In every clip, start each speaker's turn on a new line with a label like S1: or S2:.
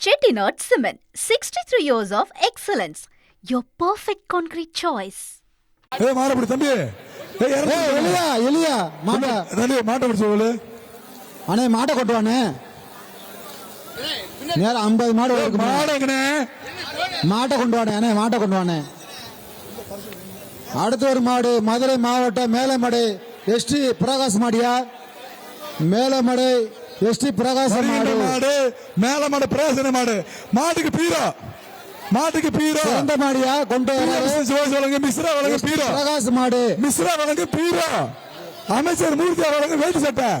S1: Chettinad Cement, 63 years of excellence. Your perfect concrete choice.
S2: ஏய் மாடபடி தம்பி ஏய் எலியா எலியா மாட்ட தம்பி மாட்ட பிடிச்சு போல
S3: அண்ணே மாட்டை கொண்டு வானே நேரா 50 மாடு இருக்கு
S2: மாடங்கனே
S3: மாட்டை கொண்டு வானே அண்ணே மாட்டை கொண்டு வானே அடுத்த ஒரு மாடு மதுரை மாவட்டம் மேலமடை எஸ்டி பிரகாஷ் மாடியா மேலமடை எஸ்டி பிரகாஷ் மாடு
S2: மேலமடை பிரகாஷ் மாடு மாட்டுக்கு பீரோ
S3: எந்த மாடியா கொண்டு
S2: வழங்க மிஸ்ரா வழங்க பீரோ
S3: பிரகாஷ் மாடு
S2: மிஸ்ரா வழங்க பீரோ அமைச்சர் மூர்த்தி வழங்க வேட்டு சட்டை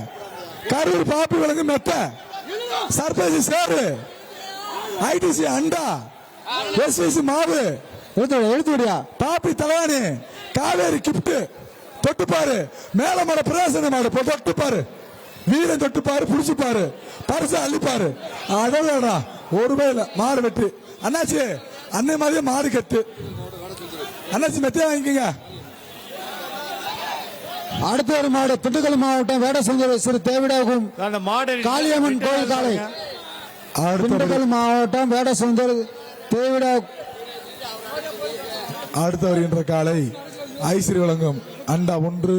S2: கரூர் பாப்பி வழங்க மெத்த சர்பேசி சேரு ஐடிசி அண்டா எஸ்எஸ்சி மாவு
S3: எடுத்து விடியா
S2: பாப்பி தலைவாணி காவேரி கிப்ட் தொட்டுப்பாரு மேலமடை பிரகாசன மாடு தொட்டுப்பாரு வீரன் தொட்டுப்பாரு புடிச்சுப்பாரு பரிசு அள்ளிப்பாரு அதோடா ஒரு ரூபாயில மாடு வெட்டு அண்ணாச்சி அன்னை மாதிரியே மாடு கட்டு அண்ணாச்சி மெத்தையா வாங்கிக்கோங்க.
S3: அடுத்த ஒரு மாடு திண்டுக்கல் மாவட்டம் வேடசந்தூர் சிறு தேவிடாகும் காளியம்மன் கோயில் காலை திண்டுக்கல் மாவட்டம் வேடசந்தூர் தேவிடா
S2: அடுத்த வருகின்ற காலை ஐஸ்வரி வழங்கும் அண்டா ஒன்று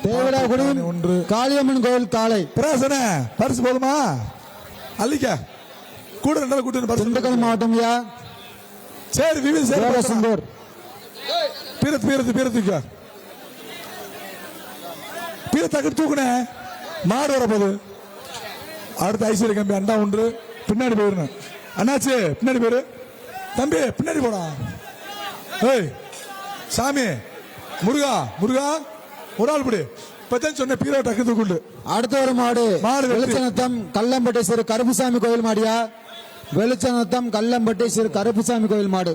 S3: தேவிடா குடியும் ஒன்று காளியம்மன் கோயில் காலை
S2: பிரசன பரிசு போதுமா அள்ளிக்க கூட ரெண்டாவது கூட்டு
S3: திண்டுக்கல் மாவட்டம்
S2: சரி விவில் சரி
S3: வேடசந்தூர்
S2: பீரத்துக்க பீரத்தக்கு தூக்குனே மாடு வரப்போது அடுத்த ஐஸ்வர்ய கம்பி அண்டா ஒன்று பின்னாடி போயிடணும் அண்ணாச்சு பின்னாடி போயிரு தம்பி பின்னாடி போடா ஏய் சாமி முருகா ஒரு ஆள் படி இப்பதான் சொன்ன பீரோ டக்கு தூக்குண்டு
S3: அடுத்த ஒரு மாடு வெளிச்சநத்தம் கல்லம்பட்டி சிறு கருப்புசாமி கோயில் மாடியா வெளிச்சநத்தம் கல்லம்பட்டி சிறு கருப்புசாமி கோயில் மாடு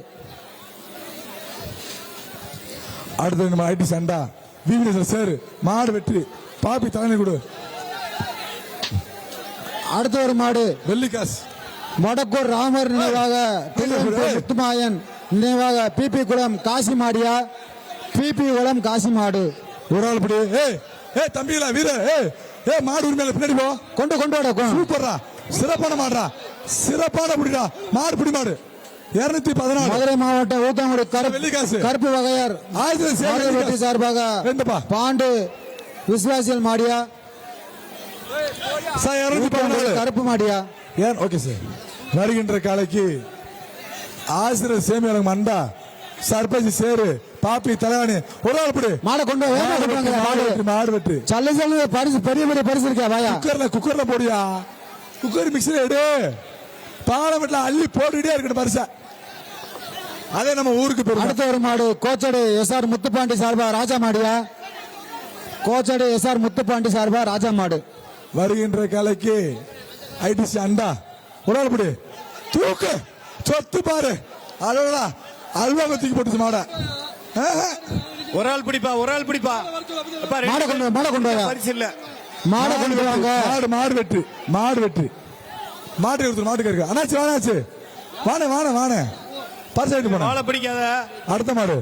S2: அடுத்த நம்ம ஐடி சண்டா வீவில சேரு மாடு வெற்றி பாப்பி தலைமை கொடு
S3: அடுத்த ஒரு மாடு
S2: வெள்ளிக்காசு
S3: மொடக்கூர் ராமர் நினைவாக முத்துமாயன் நினைவாக பிபி குளம் காசி மாடியா பிபி குளம் காசி மாடு
S2: ஒரு ஆள் படி ஏய் தம்பிகளா வீர ஏய் மாடு உரிமையில பின்னாடி போ
S3: கொண்டு வாடா
S2: சூப்பர்ரா சிறப்பான மாடுறா சிறப்பான புடிடா மாடு பிடி மாடு 214
S3: மதுரை மாவட்டம் ஊத்தங்குடி
S2: வெள்ளிக்காசு
S3: கருப்பு வகையார் வெட்டி சார்பாக பாண்டு விசுவாசியல் மாடியா கருப்பு மாடியா
S2: ஓகே சார் வருகின்ற காலைக்கு ஆசிரியர் சேமியாளர் மண்டா சர்பஞ்ச் சேரு பாப்பி தலைவாணி ஒரு ஆள் படி
S3: மாடை கொண்டு
S2: மாடு வெட்டு
S3: சல்லு பரிசு பெரிய பரிசு இருக்கா வாயா
S2: குக்கர்ல போடியா குக்கர் மிக்சர் எடு பாலமெட்ல அள்ளி போட்டுட்டே இருக்கணும் பரிசா அதே நம்ம ஊருக்கு போறோம்.
S3: அடுத்த ஒரு மாடு கோச்சடை எஸ்ஆர் முத்துப்பாண்டி சார்பா ராஜா மாடியா கோச்சடை எஸ்ஆர் முத்துப்பாண்டி சார்பா ராஜா மாடு
S2: வருகின்ற கலைக்கு ஐடிசி அண்டா ஒரு ஆள் படி தூக்கு சொத்து பாரு அழகா அல்வா தூக்கி போட்டுச்சு மாட
S4: ஒரு ஆள் பிடிப்பா
S3: மாட கொண்டு
S4: பரிசு இல்ல
S3: மாட கொண்டு வாங்க
S2: மாடு வெட்டு மாட்டு எடுத்து மாட்டுக்கு இருக்கு அண்ணாச்சு வாணே பரிசு போன
S4: பிடிக்காத
S2: அடுத்த மாடு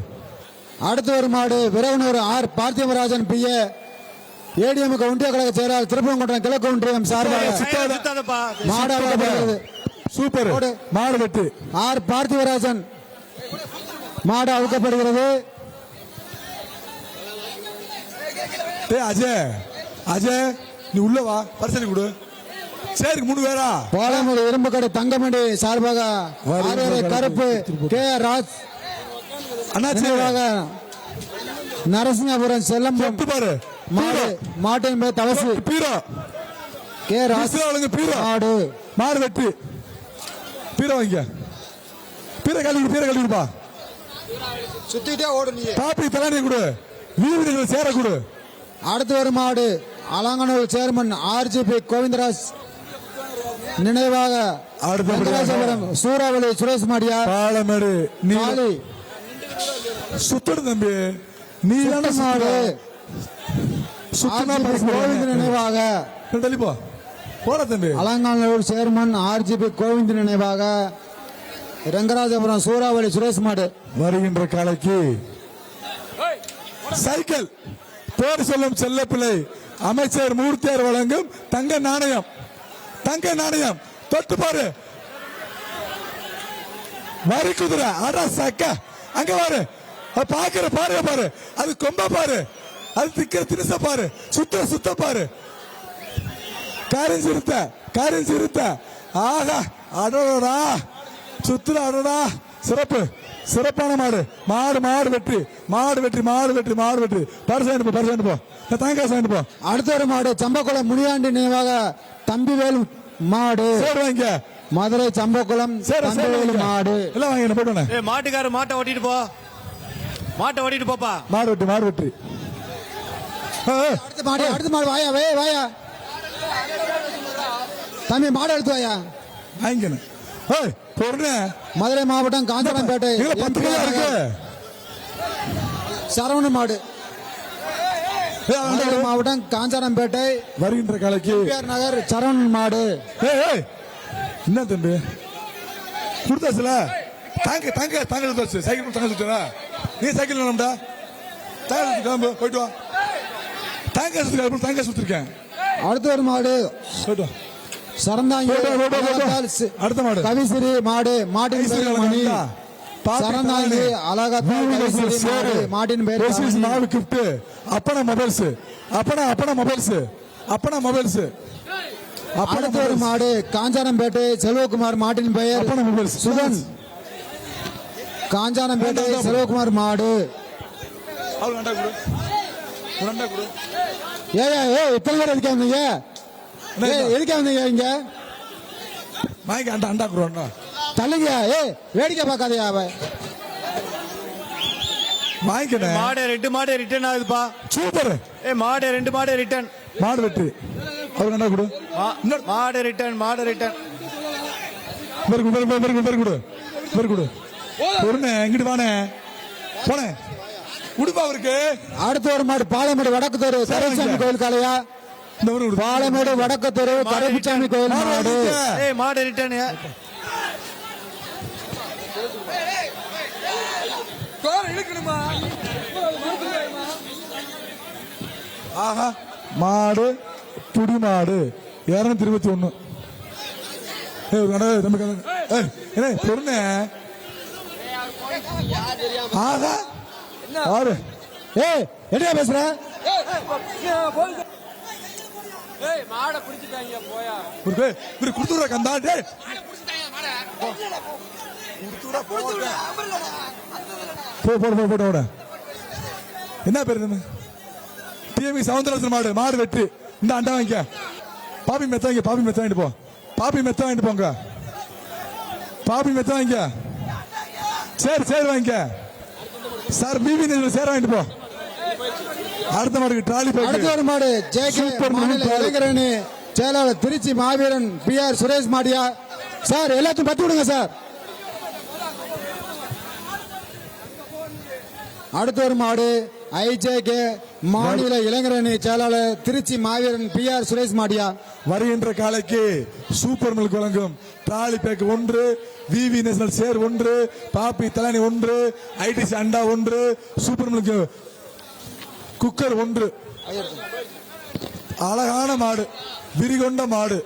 S3: அடுத்த ஒரு மாடு விரவனூர் ஆர் பார்த்திவராஜன் பி ஏடிஎம் ஒன்றிய கழக செயலாளர் திருப்பரங்குன்றம் கிழக்கு ஒன்றியம் சார்பாக மாடு
S2: சூப்பர் மாடு வெட்டு
S3: ஆர் பார்த்திவராஜன் மாடு அவுக்கப்படுகிறது.
S2: அஜய் நீ உள்ள வா பரிசு கொடு சரி 3 பேரா
S3: பாலமுடி இரும்பு கடை தங்கமணி சார்பாக கருப்பு கே ராஜ் அண்ணாச்சிவாக நரசிங்கபுரம் செல்லம்
S2: பாரு
S3: மாட்டின் பேர் தவசு
S2: பீரோ
S3: கே ராஜ்
S2: மாடு மாடு வெட்டு பீரோ வாங்க பீர கழுவிப்பா
S3: சுத்திட்டே ஓடு நீ
S2: பாப்பி தலைமை கொடு வீரர்கள் சேர கொடு
S3: அடுத்து ஒரு மாடு அலங்கனூர் சேர்மன் ஆர்ஜிபி கோவிந்தராஜ் நினைவாக சூறாவளி சுரேஷ் மாடியா
S2: பாலமேடு நீலி சுத்தடு தம்பி நீ
S3: மாடு கோவிந்த் நினைவாக
S2: போற தம்பி
S3: அலங்காநல்லூர் சேர்மன் ஆர்ஜிபி கோவிந்த் நினைவாக ரங்கராஜபுரம் சூறாவளி சுரேஷ் மாடு
S2: வருகின்ற காலைக்கு சைக்கிள் பேர் சொல்லும் செல்லப்பிள்ளை அமைச்சர் மூர்த்தியார் வழங்கும் தங்க நாணயம் தொட்டு பாரு வரி குதிரை அடா சக்க அங்க பாரு பாக்குற பாருங்க பாரு அது கொம்ப பாரு அது திக்கிற தினச பாரு சுத்த பாரு காரிஞ்சிருத்த ஆகா அடடா சுத்துற அடடா சிறப்பான மாடு வெற்றி பரிசு போ தேங்காய் போ.
S3: அடுத்த ஒரு மாடு சம்பக்குளம் முனியாண்டி நினைவாக தம்பிவேல் மாடு
S2: வாங்க
S3: மதுரை சம்பக்குளம் தம்பிவேல் மாடு
S2: எல்லாம் வாங்க போட்டோண்ணே.
S4: மாட்டுக்காரு மாட்டை ஓட்டிட்டு போப்பா.
S2: மாடு வெற்றி
S3: அடுத்த மாடு வாயா வாயா தம்பி மாடு எடுத்து வாயா
S2: வாங்கிக்கணும்.
S3: மதுரை மாவட்டம் காஞ்சனப்பேட்டை சரவண மாடு மதுரை மாவட்டம் காஞ்சனப்பேட்டை
S2: வருகின்ற காலைக்கு
S3: நகர் சரவணன் மாடு.
S2: என்ன தம்பி கொடுத்தாச்சுல தாங்க எடுத்தாச்சு சைக்கிள் தாங்க சுத்தா நீ சைக்கிள் வேணும்டா கிளம்பு போயிட்டு வா தாங்க சுத்திருக்கேன்.
S3: அடுத்த ஒரு மாடு
S2: போயிட்டு வா.
S3: சரந்தாங்கி
S2: அடுத்த மாடு
S3: கவிசிறி மாடு மாட்டின் பேர் மணி சரந்தாங்கி அழகத்தால் கவிசிறி மாடு மாட்டின் பேர்
S2: மாவு கிஃப்ட் அப்பனா மொபைல்ஸ்
S3: அடுத்த ஒரு மாடு காஞ்சானம்பேட்டை செல்வகுமார் மாட்டின் பெயர்
S2: அப்பனா மொபைல்ஸ்
S3: சுதன் காஞ்சானம்பேட்டை செல்வகுமார் மாடு. ஏய் இத்தனை பேர் எதுக்கா வந்தீங்க இங்க
S2: வாங்கி அண்டா குடுறா
S3: தள்ளுங்க வேடிக்கை பார்க்காதயா
S2: வாங்கிக்கணும்.
S4: ரெண்டு மாடு ரிட்டர்ன் ஆகுதுப்பா.
S2: சூப்பர்.
S4: ரெண்டு மாடு ரிட்டர்ன்.
S2: மாடு வெற்றி. அவருக்கு அண்டா குடு.
S4: மாடு ரிட்டர்ன்.
S2: Very good. பொறுனே எங்கிட்டு வானே போனே குடுப்பா அவருக்கு.
S3: அடுத்த ஒரு மாடு பாலமேடு வடக்கு தெரு கருப்புசாமி கோயில் காலையா பாலமேடு வடக்கு தெரு கருப்புசாமி கோயில் மாடு.
S4: மாடு ரிட்டர்ன்.
S2: ஆஹா மாடு புடி மாடு 221. பொருண ஆஹா ஆறு
S3: என்ன பேசுற
S2: குடுத்துற கந்தா போட என்ன பேரு டிஎம்இ சவுந்தரராஜன் மாடு வெற்றி. இந்த அண்டா வாங்கிக்க. பாப்பி மெத்த வாங்கிட்டு போ. பாப்பி மெத்த வாங்கிக்க. சரி வாங்கிக்க சார். பிபி சேர் வாங்கிட்டு போ. அடுத்த மாடுக்கு ட்ராலி பேக்.
S3: அடுத்த ஒரு மாடு இளைஞரணி செயலாளர் திருச்சி மாவீரன் பிஆர் சுரேஷ் மாடியா சார். எல்லாத்தையும் பத்தி விடுங்க சார். அடுத்த ஒரு மாடு ஐஜேகே மாநில இளைஞரணி செயலாளர் திருச்சி மாவீரன் பிஆர் சுரேஷ் மாடியா.
S2: வருகின்ற காலைக்கு சூப்பர் மில்க் வழங்கும் ட்ராலி பேக் 1, விவி நேஷனல் சேர் 1, பாப்பி தலானி 1, ஐடிசி அண்டா 1, சூப்பர் மில்க் குக்கர் 1. அழகான மாடு, விரிகொண்ட மாடு.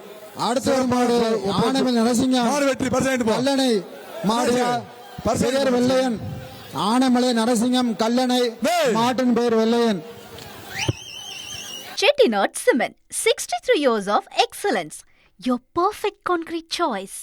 S3: அடுத்த ஒரு மாடு ஆனமல் நரசிங்கம்
S2: மாடு வெற்றி. பரிசு போ.
S3: கல்லணை மாடியா பெயர் வெள்ளையன். ஆனமலை நரசிங்கம் கல்லணை மாட்டின் பெயர் வெள்ளையன்.
S1: Chettinad Cement, 63 years of excellence. Your perfect concrete choice.